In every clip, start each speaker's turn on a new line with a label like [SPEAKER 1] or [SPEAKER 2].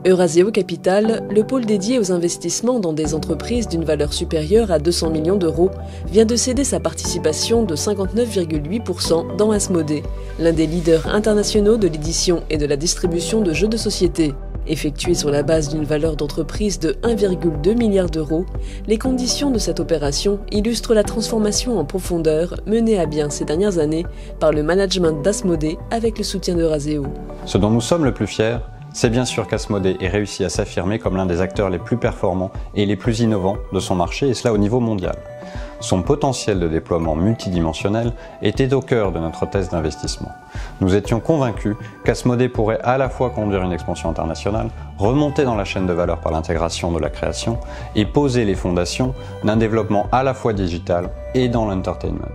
[SPEAKER 1] Eurazeo Capital, le pôle dédié aux investissements dans des entreprises d'une valeur supérieure à 200 millions d'euros, vient de céder sa participation de 59,8% dans Asmodée, l'un des leaders internationaux de l'édition et de la distribution de jeux de société. Effectué sur la base d'une valeur d'entreprise de 1,2 milliard d'euros, les conditions de cette opération illustrent la transformation en profondeur menée à bien ces dernières années par le management d'Asmodée avec le soutien d'Eurazeo.
[SPEAKER 2] Ce dont nous sommes le plus fiers, c'est bien sûr qu'Asmodée ait réussi à s'affirmer comme l'un des acteurs les plus performants et les plus innovants de son marché, et cela au niveau mondial. Son potentiel de déploiement multidimensionnel était au cœur de notre thèse d'investissement. Nous étions convaincus qu'Asmodée pourrait à la fois conduire une expansion internationale, remonter dans la chaîne de valeur par l'intégration de la création et poser les fondations d'un développement à la fois digital et dans l'entertainment.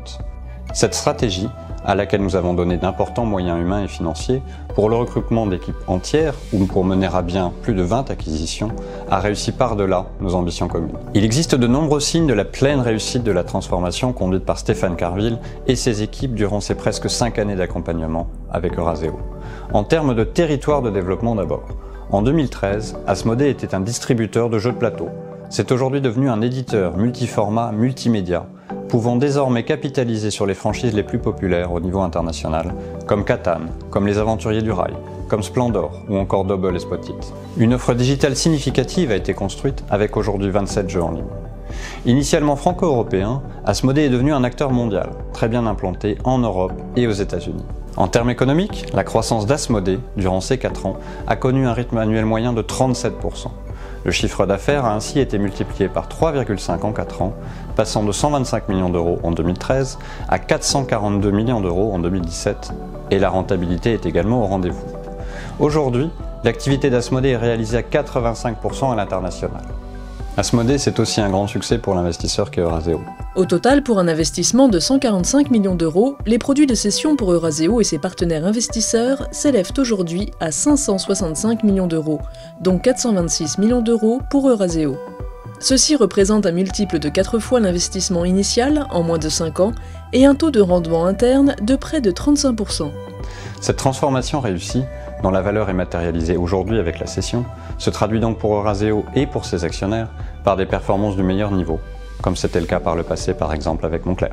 [SPEAKER 2] Cette stratégie, à laquelle nous avons donné d'importants moyens humains et financiers pour le recrutement d'équipes entières ou pour mener à bien plus de 20 acquisitions, a réussi par-delà nos ambitions communes. Il existe de nombreux signes de la pleine réussite de la transformation conduite par Stéphane Carville et ses équipes durant ces presque 5 années d'accompagnement avec Eurazeo. En termes de territoire de développement d'abord. En 2013, Asmodée était un distributeur de jeux de plateau. C'est aujourd'hui devenu un éditeur multiformat, multimédia, pouvant désormais capitaliser sur les franchises les plus populaires au niveau international, comme Catan, comme Les Aventuriers du Rail, comme Splendor ou encore Dobble et Spot-It. Une offre digitale significative a été construite avec aujourd'hui 27 jeux en ligne. Initialement franco-européen, Asmodée est devenu un acteur mondial, très bien implanté en Europe et aux États-Unis. En termes économiques, la croissance d'Asmodée, durant ces 4 ans, a connu un rythme annuel moyen de 37%. Le chiffre d'affaires a ainsi été multiplié par 3,5 en 4 ans, passant de 125 millions d'euros en 2013 à 442 millions d'euros en 2017, et la rentabilité est également au rendez-vous. Aujourd'hui, l'activité d'Asmodée est réalisée à 85% à l'international. Asmodée, c'est aussi un grand succès pour l'investisseur qu'est Eurazeo.
[SPEAKER 1] Au total, pour un investissement de 145 millions d'euros, les produits de cession pour Eurazeo et ses partenaires investisseurs s'élèvent aujourd'hui à 565 millions d'euros, dont 426 millions d'euros pour Eurazeo. Ceci représente un multiple de 4 fois l'investissement initial en moins de 5 ans et un taux de rendement interne de près de 35%.
[SPEAKER 2] Cette transformation réussie, dont la valeur est matérialisée aujourd'hui avec la cession, se traduit donc pour Eurazeo et pour ses actionnaires par des performances du meilleur niveau, comme c'était le cas par le passé par exemple avec Moncler.